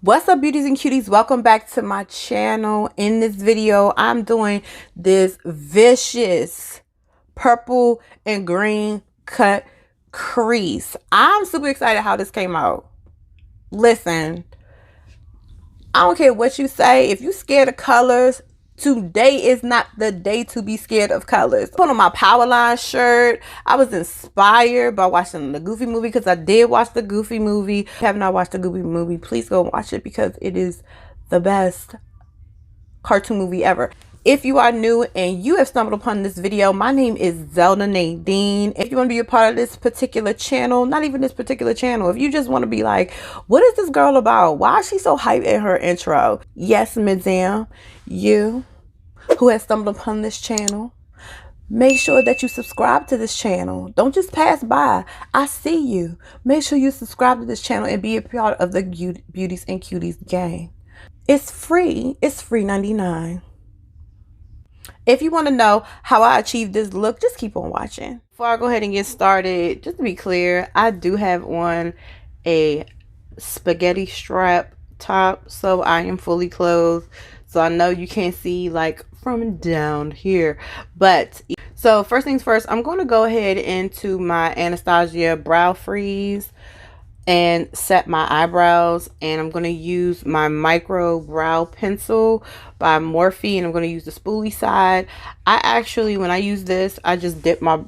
What's up, beauties and cuties? Welcome back to my channel. In this video, I'm doing this vicious purple and green cut crease. I'm super excited how this came out. Listen, I don't care what you say. If you scared of colors, today is not the day to be scared of colors. Put on my Powerline shirt. I was inspired by watching the Goofy movie because I did watch the Goofy movie. If you have not watched the Goofy movie, please go watch it because it is the best cartoon movie ever. If you are new and you have stumbled upon this video, my name is Zelda Nadine. If you want to be a part of this particular channel, not even this particular channel, if you just want to be like, what is this girl about? Why is she so hyped in her intro? Yes, madam, you who has stumbled upon this channel, make sure that you subscribe to this channel. Don't just pass by. I see you. Make sure you subscribe to this channel and be a part of the Beauties and Cuties gang. It's free. It's free 99. If you want to know how I achieved this look, just keep on watching. Before I go ahead and get started, just to be clear, I do have on a spaghetti strap top, so I am fully clothed. So I know you can't see like from down here, but so first things first, I'm going to go ahead into my Anastasia brow freeze and set my eyebrows, and I'm going to use my micro brow pencil by Morphe, and I'm going to use the spoolie side. I actually, when I use this, I just dip my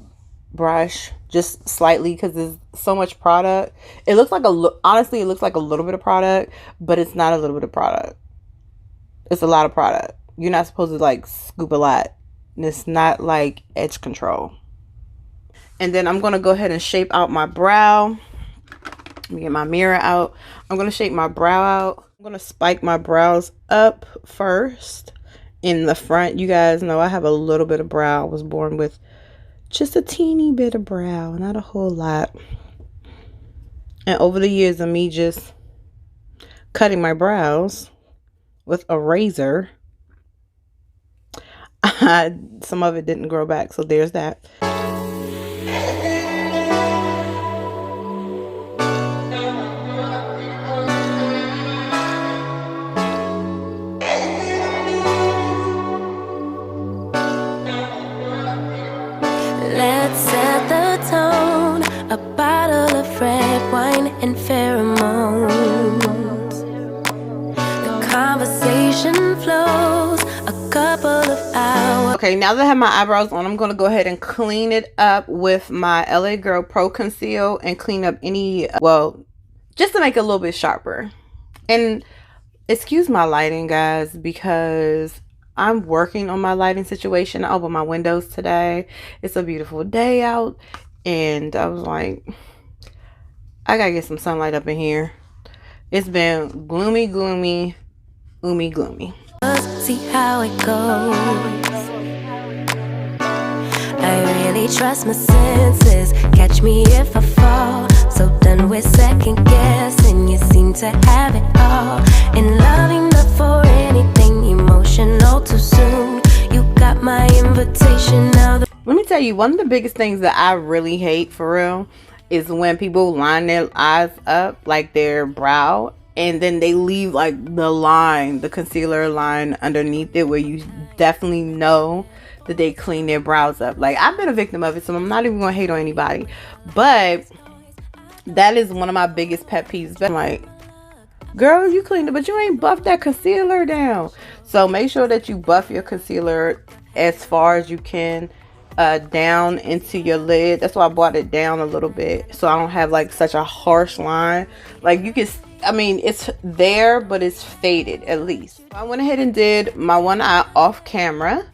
brush just slightly because there's so much product. It looks like honestly, it looks like a little bit of product, but it's not a little bit of product. It's a lot of product. You're not supposed to like scoop a lot. It's not like edge control. And then I'm going to go ahead and shape out my brow. Let me get my mirror out. I'm going to shape my brow out. I'm going to spike my brows up first in the front. You guys know I have a little bit of brow. I was born with just a teeny bit of brow, not a whole lot. And over the years of me just cutting my brows with a razor, some of it didn't grow back, so there's that. Let's set the tone, a bottle of red wine and pheromones. The conversation flows, a couple of hours. Okay, now that I have my eyebrows on, I'm going to go ahead and clean it up with my LA Girl Pro Conceal and clean up any, well, just to make it a little bit sharper. And excuse my lighting, guys, because I'm working on my lighting situation. I opened my windows today. It's a beautiful day out, and I was like, I gotta get some sunlight up in here. It's been gloomy, gloomy, gloomy. See how it goes. I really trust my senses. Catch me if I fall. So done with second guessing. You seem to have it all. In loving not for anything emotional too soon. You got my invitation now. Let me tell you, one of the biggest things that I really hate for real is when people line their eyes up, like their brow, and then they leave like the line, the concealer line underneath it, where you definitely know that they clean their brows up. Like, I've been a victim of it, so I'm not even gonna hate on anybody, but that is one of my biggest pet peeves. I'm like, girl, you cleaned it, but you ain't buffed that concealer down. So make sure that you buff your concealer as far as you can down into your lid. That's why I brought it down a little bit, so I don't have like such a harsh line. Like, you can, I mean, it's there, but it's faded at least. I went ahead and did my one eye off camera,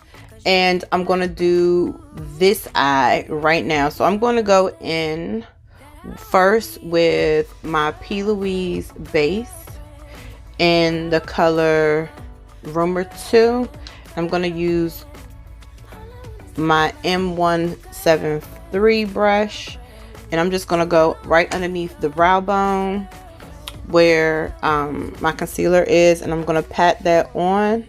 and I'm going to do this eye right now. So I'm going to go in first with my P. Louise base in the color Rumor 2. I'm going to use my M173 brush, and I'm just going to go right underneath the brow bone where my concealer is, and I'm going to pat that on,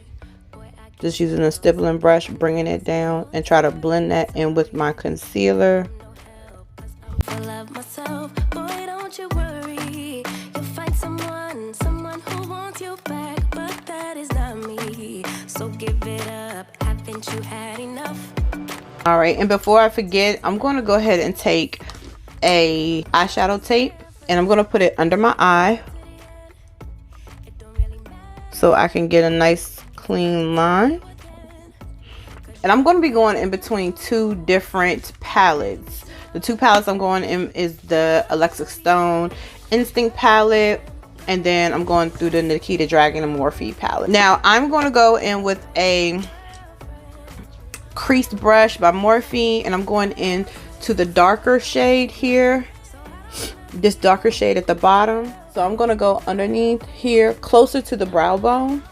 just using a stippling brush, bringing it down, and try to blend that in with my concealer. I love myself, boy, don't you worry. You'll find someone who wants All right, and before I forget, I'm going to go ahead and take a eyeshadow tape and I'm going to put it under my eye so I can get a nice clean line. And I'm going to be going in between two different palettes. The two palettes I'm going in is the Alexis Stone Instinct palette, and then I'm going through the Nikita Dragon and Morphe palette. Now I'm going to go in with a creased brush by Morphe, and I'm going in to the darker shade here, this darker shade at the bottom. So I'm going to go underneath here, closer to the brow bone.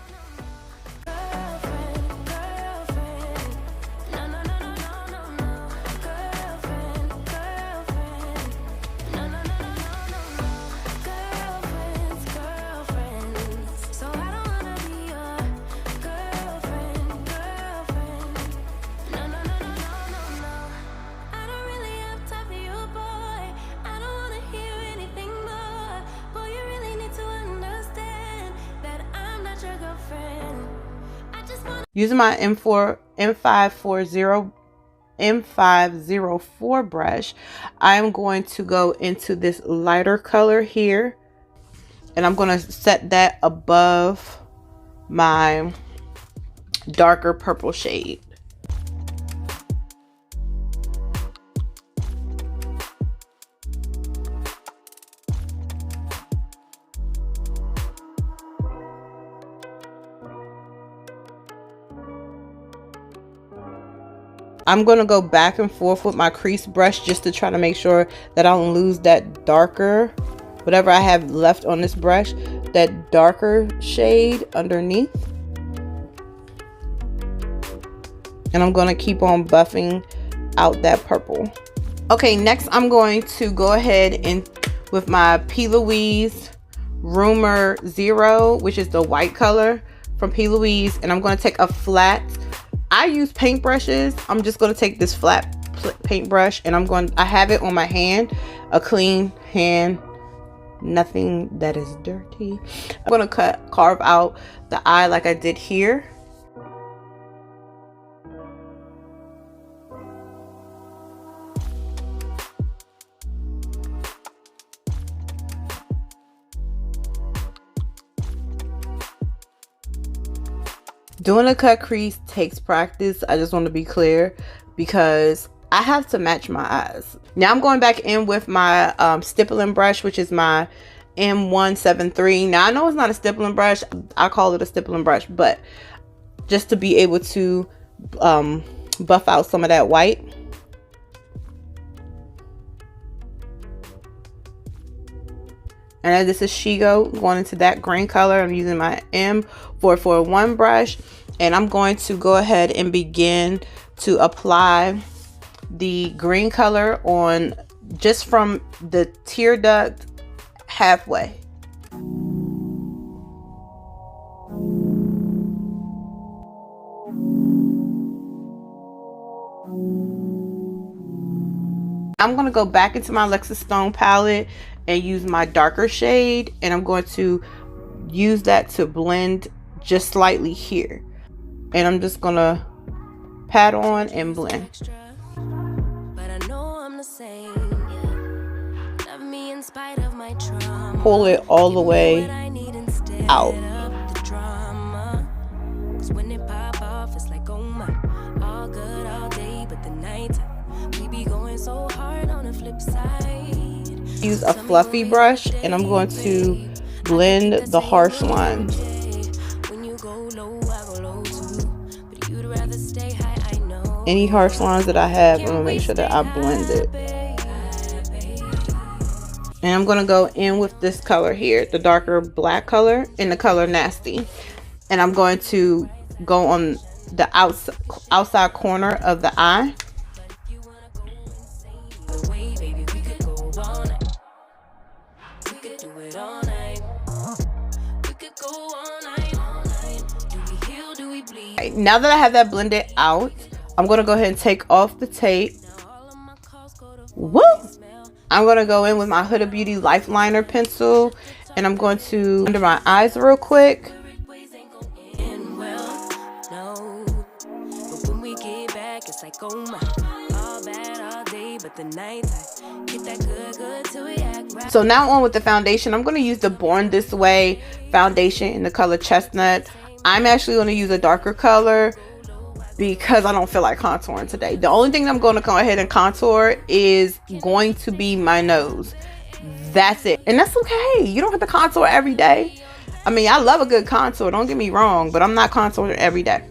Using my M504 brush, I'm going to go into this lighter color here, and I'm going to set that above my darker purple shade. I'm going to go back and forth with my crease brush just to try to make sure that I don't lose that darker, whatever I have left on this brush, that darker shade underneath. And I'm going to keep on buffing out that purple. Okay, next I'm going to go ahead and with my P. Louise Rumor Zero, which is the white color from P. Louise, and I'm going to take a flat, I use paintbrushes. I'm just going to take this flat paintbrush, and I have it on my hand, a clean hand, nothing that is dirty. I'm going to carve out the eye like I did here. Doing a cut crease takes practice. I just want to be clear because I have to match my eyes. Now I'm going back in with my stippling brush, which is my M173. Now I know it's not a stippling brush. I call it a stippling brush, but just to be able to buff out some of that white. And this is Shigo, going into that green color. I'm using my M441 brush, and I'm going to go ahead and begin to apply the green color on just from the tear duct halfway. I'm going to go back into my Alexis Stone palette and use my darker shade, and I'm going to use that to blend just slightly here, and I'm just going to pat on and blend. Pull it all the way out. Use a fluffy brush, and I'm going to blend the harsh lines. Any harsh lines that I have, I'm going to make sure that I blend it. And I'm going to go in with this color here, the darker black color, in the color Nasty. And I'm going to go on the outside corner of the eye. Now that I have that blended out, I'm going to go ahead and take off the tape. Woo! I'm going to go in with my Huda Beauty Lifeliner pencil, and I'm going to under my eyes real quick. So now on with the foundation. I'm going to use the Born This Way foundation in the color Chestnut. I'm actually going to use a darker color because I don't feel like contouring today. The only thing I'm going to go ahead and contour is going to be my nose. That's it. And that's okay. You don't have to contour every day. I mean, I love a good contour, don't get me wrong, but I'm not contouring every day.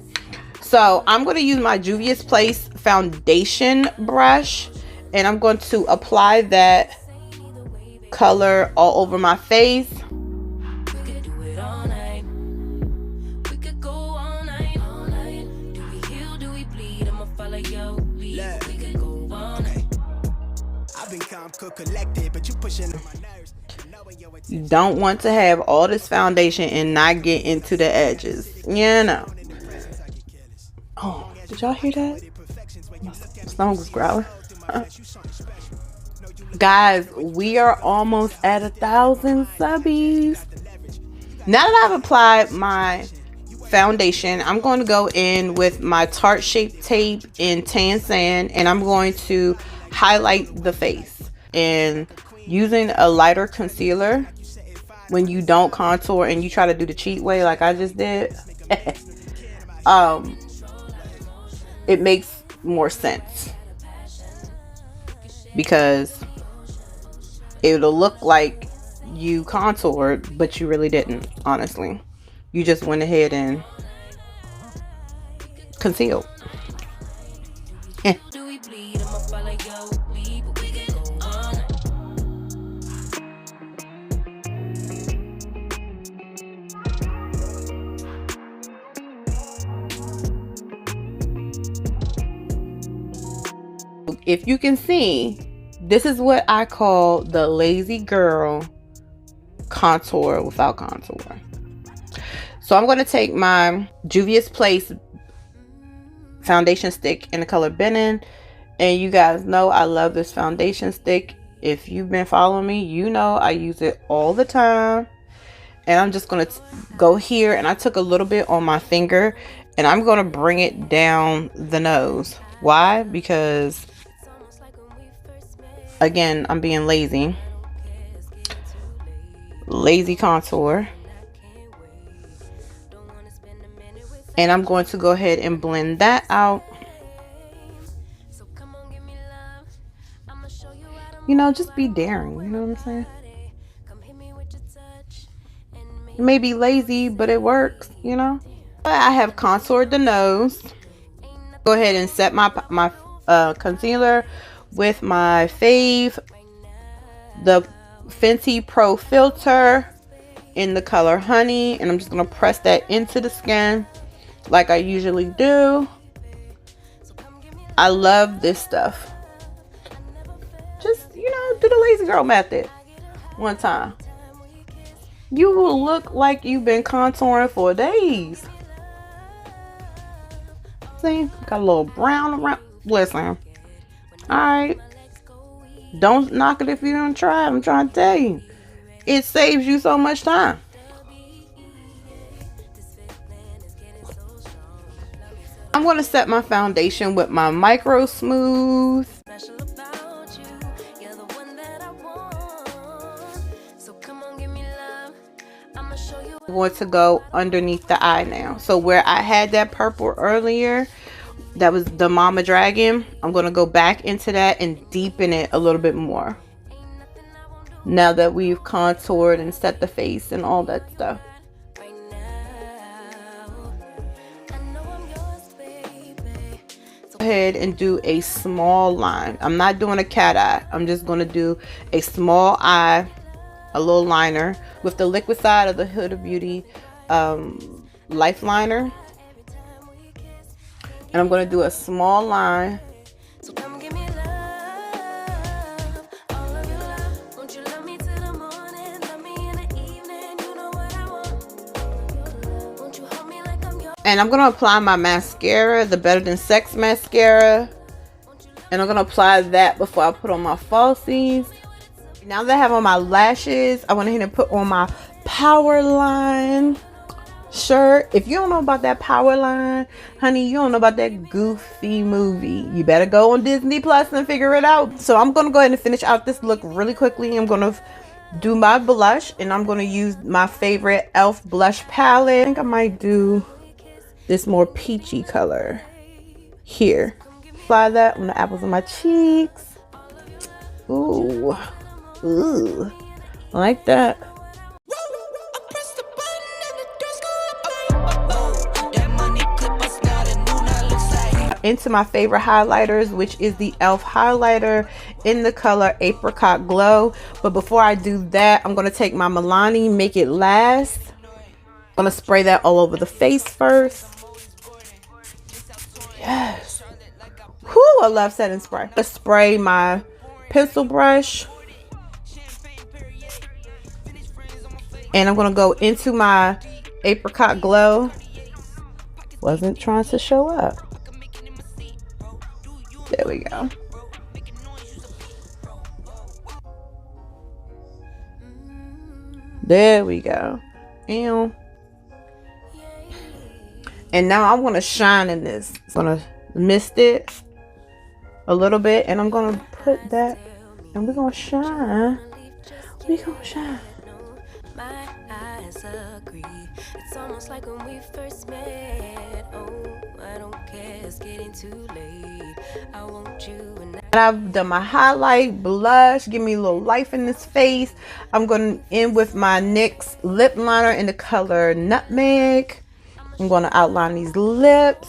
So I'm going to use my Juvia's Place foundation brush, and I'm going to apply that color all over my face. You don't want to have all this foundation and not get into the edges, you know. Oh, did y'all hear that? My stomach was growling. Guys, we are almost at 1,000 subbies. Now that I've applied my foundation, I'm going to go in with my Tarte Shape Tape in Tan Sand, and I'm going to highlight the face. And using a lighter concealer when you don't contour and you try to do the cheat way like I just did, it makes more sense because it'll look like you contoured, but you really didn't. Honestly, you just went ahead and concealed. If you can see, this is what I call the lazy girl contour without contour. So I'm going to take my Juvia's Place foundation stick in the color Benin, and you guys know I love this foundation stick. If you've been following me, you know I use it all the time. And I'm just going to go here, and I took a little bit on my finger, and I'm going to bring it down the nose. Why? Because again, I'm being lazy contour, and I'm going to go ahead and blend that out. You know, just be daring, you know what I'm saying? It may be lazy, but it works, you know. I have contoured the nose. Go ahead and set my concealer with my fave, the Fenty Pro Filter in the color Honey, and I'm just going to press that into the skin like I usually do. I love this stuff. Just, you know, do the lazy girl method one time. You will look like you've been contouring for days. See, got a little brown around. Listen. Alright, don't knock it if you don't try it. I'm trying to tell you, it saves you so much time. I'm going to set my foundation with my Micro Smooth. I'm going to go underneath the eye now. So where I had that purple earlier, that was the Mama Dragon, I'm going to go back into that and deepen it a little bit more. Now that we've contoured and set the face and all that stuff. Go ahead and do a small line. I'm not doing a cat eye. I'm just going to do a small eye, a little liner with the liquid side of the Huda Beauty Life Liner. And I'm going to do a small line. And I'm going to apply my mascara, the Better Than Sex mascara. And I'm going to apply that before I put on my falsies. Now that I have on my lashes, I went ahead and put on my Power Line Sure, if you don't know about that Powerline, honey, you don't know about that goofy movie. You better go on Disney Plus and figure it out. So I'm gonna go ahead and finish out this look really quickly. I'm gonna do my blush, and I'm gonna use my favorite e.l.f. blush palette. I think I might do this more peachy color here. Apply that on the apples of my cheeks. Ooh, ooh, I like that. Into my favorite highlighters, which is the e.l.f. highlighter in the color Apricot Glow. But before I do that, I'm going to take my Milani Make It Last. I'm going to spray that all over the face first. Yes. Whoo, I love setting spray. Let's spray my pencil brush. And I'm going to go into my Apricot Glow. Wasn't trying to show up. There we go. There we go. And now I'm going to shine in this. I'm going to mist it a little bit, and I'm going to put that, and we're going to shine. We're going to shine. My eyes agree. It's almost like when we first met. Oh, I don't care, it's getting too late. I want you. And I've done my highlight, blush, give me a little life in this face. I'm going to end with my NYX lip liner in the color Nutmeg. I'm going to outline these lips.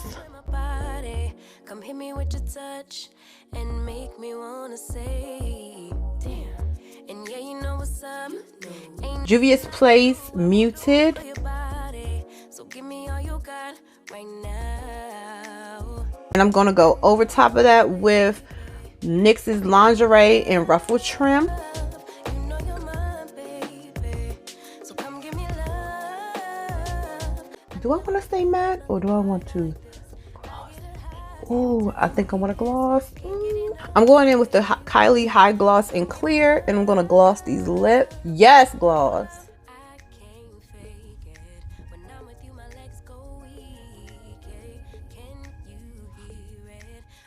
Come hit me with your touch and make me want to say, damn. And yeah, you know what's up. Juvia's Place Muted. So give me all you got right now. And I'm gonna go over top of that with NYX's Lingerie and Ruffle Trim. Do I want to stay matte or do I want to gloss? Oh, I think I want to gloss. I'm going in with the Kylie High Gloss in Clear, and I'm going to gloss these lips. Yes, gloss.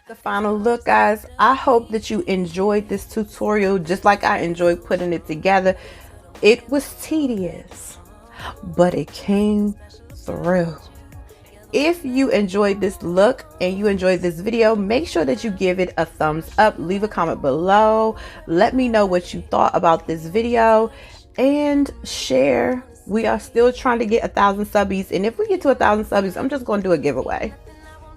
The final look, guys. I hope that you enjoyed this tutorial just like I enjoyed putting it together. It was tedious, but it came through. If you enjoyed this look and you enjoyed this video, make sure that you give it a thumbs up. Leave a comment below. Let me know what you thought about this video and share. We are still trying to get 1,000 subbies, and if we get to 1,000 subbies, I'm just going to do a giveaway.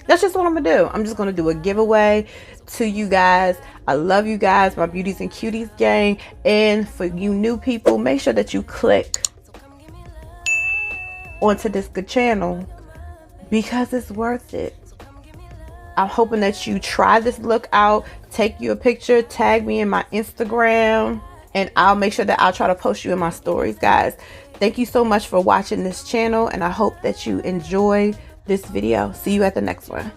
That's just what I'm gonna do. I'm just gonna do a giveaway to you guys. I love you guys, my Beauties and Cuties gang. And for you new people, make sure that you click onto this good channel because it's worth it. I'm hoping that you try this look out, take you a picture, tag me in my Instagram, and I'll make sure that I'll try to post you in my stories, guys. Thank you so much for watching this channel, and I hope that you enjoy this video. See you at the next one.